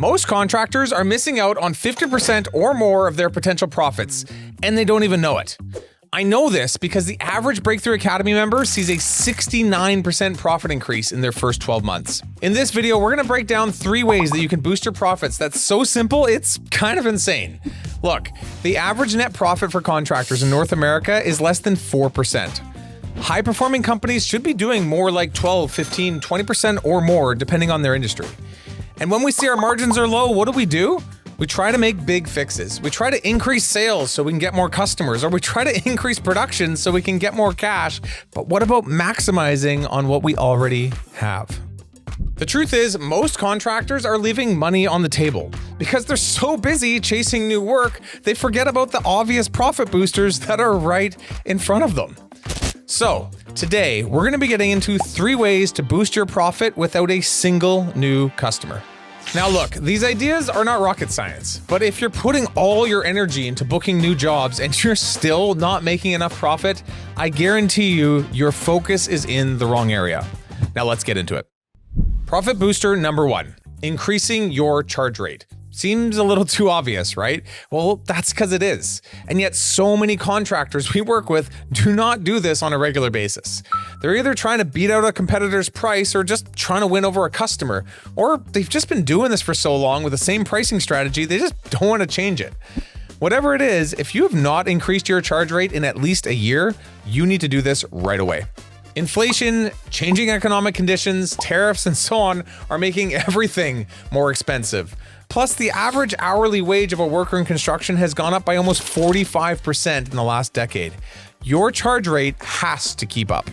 Most contractors are missing out on 50% or more of their potential profits, and they don't even know it. I know this because the average Breakthrough Academy member sees a 69% profit increase in their first 12 months. In this video, we're going to break down 3 ways that you can boost your profits that's so simple, it's kind of insane. Look, the average net profit for contractors in North America is less than 4%. High-performing companies should be doing more like 12, 15, 20% or more depending on their industry. And when we see our margins are low, what do? We try to make big fixes. We try to increase sales so we can get more customers, or we try to increase production so we can get more cash. But what about maximizing on what we already have? The truth is, most contractors are leaving money on the table. Because they're so busy chasing new work, they forget about the obvious profit boosters that are right in front of them. So, today, we're going to be getting into 3 ways to boost your profit without a single new customer. Now look, these ideas are not rocket science, but if you're putting all your energy into booking new jobs and you're still not making enough profit, I guarantee you your focus is in the wrong area. Now let's get into it. Profit booster number 1, increasing your charge rate. Seems a little too obvious, right? Well, that's because it is. And yet so many contractors we work with do not do this on a regular basis. They're either trying to beat out a competitor's price or just trying to win over a customer, or they've just been doing this for so long with the same pricing strategy, they just don't want to change it. Whatever it is, if you have not increased your charge rate in at least a year, you need to do this right away. Inflation, changing economic conditions, tariffs, and so on are making everything more expensive. Plus, the average hourly wage of a worker in construction has gone up by almost 45% in the last decade. Your charge rate has to keep up.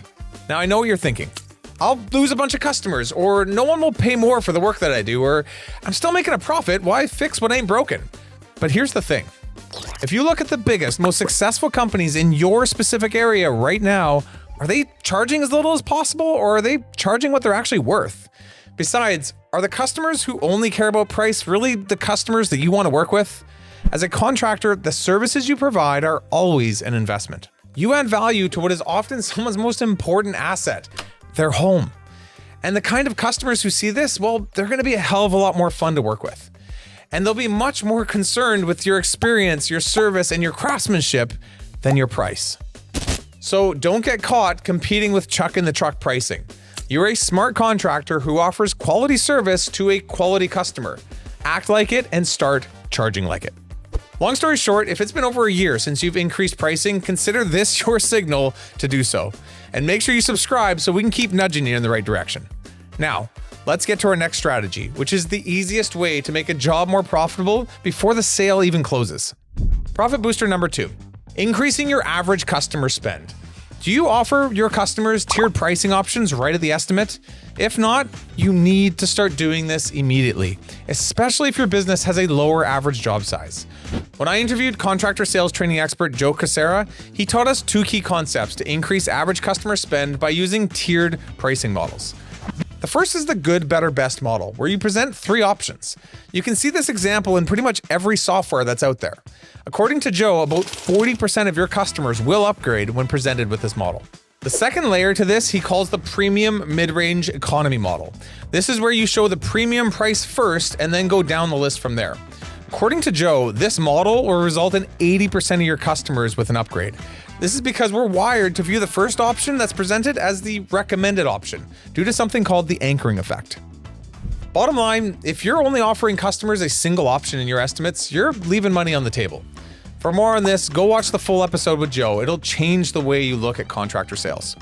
Now, I know what you're thinking. I'll lose a bunch of customers, or no one will pay more for the work that I do, or I'm still making a profit, why fix what ain't broken? But here's the thing. If you look at the biggest, most successful companies in your specific area right now, are they charging as little as possible, or are they charging what they're actually worth? Besides, are the customers who only care about price really the customers that you want to work with? As a contractor, the services you provide are always an investment. You add value to what is often someone's most important asset, their home. And the kind of customers who see this, well, they're going to be a hell of a lot more fun to work with. And they'll be much more concerned with your experience, your service, and your craftsmanship than your price. So don't get caught competing with Chuck in the truck pricing. You're a smart contractor who offers quality service to a quality customer. Act like it and start charging like it. Long story short, if it's been over a year since you've increased pricing, consider this your signal to do so. And make sure you subscribe so we can keep nudging you in the right direction. Now, let's get to our next strategy, which is the easiest way to make a job more profitable before the sale even closes. Profit booster number 2, increasing your average customer spend. Do you offer your customers tiered pricing options right at the estimate? If not, you need to start doing this immediately, especially if your business has a lower average job size. When I interviewed contractor sales training expert Joe Casera, he taught us 2 key concepts to increase average customer spend by using tiered pricing models. The first is the good, better, best model, where you present 3 options. You can see this example in pretty much every software that's out there. According to Joe, about 40% of your customers will upgrade when presented with this model. The second layer to this he calls the premium mid-range economy model. This is where you show the premium price first and then go down the list from there. According to Joe, this model will result in 80% of your customers with an upgrade. This is because we're wired to view the first option that's presented as the recommended option, due to something called the anchoring effect. Bottom line, if you're only offering customers a single option in your estimates, you're leaving money on the table. For more on this, go watch the full episode with Joe. It'll change the way you look at contractor sales.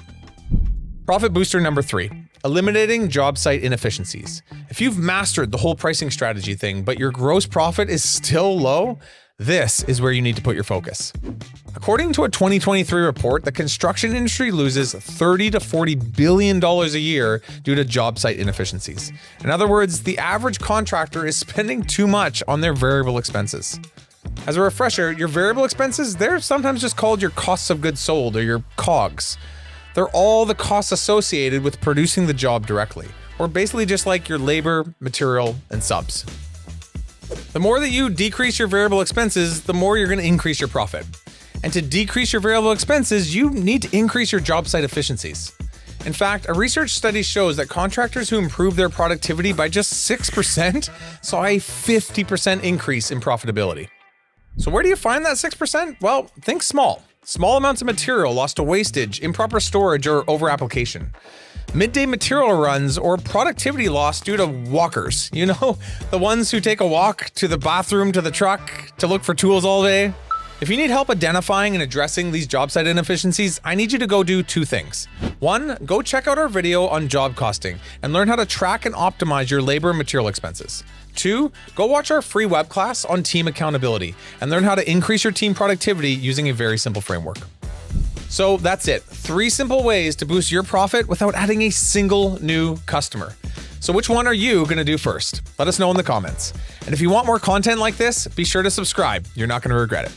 Profit booster number 3, eliminating job site inefficiencies. If you've mastered the whole pricing strategy thing, but your gross profit is still low, this is where you need to put your focus. According to a 2023 report, the construction industry loses $30 to $40 billion a year due to job site inefficiencies. In other words, the average contractor is spending too much on their variable expenses. As a refresher, your variable expenses, they're sometimes just called your costs of goods sold or your COGS. They're all the costs associated with producing the job directly, or basically just like your labor, material, and subs. The more that you decrease your variable expenses, the more you're going to increase your profit. And to decrease your variable expenses, you need to increase your job site efficiencies. In fact, a research study shows that contractors who improved their productivity by just 6% saw a 50% increase in profitability. So where do you find that 6%? Well, think small. Small amounts of material lost to wastage, improper storage, or over-application. Midday material runs or productivity loss due to walkers. You know, the ones who take a walk to the bathroom, to the truck, to look for tools all day. If you need help identifying and addressing these job site inefficiencies, I need you to go do two things. One, go check out our video on job costing and learn how to track and optimize your labor and material expenses. Two, go watch our free web class on team accountability and learn how to increase your team productivity using a very simple framework. So that's it. 3 simple ways to boost your profit without adding a single new customer. So which one are you going to do first? Let us know in the comments. And if you want more content like this, be sure to subscribe. You're not going to regret it.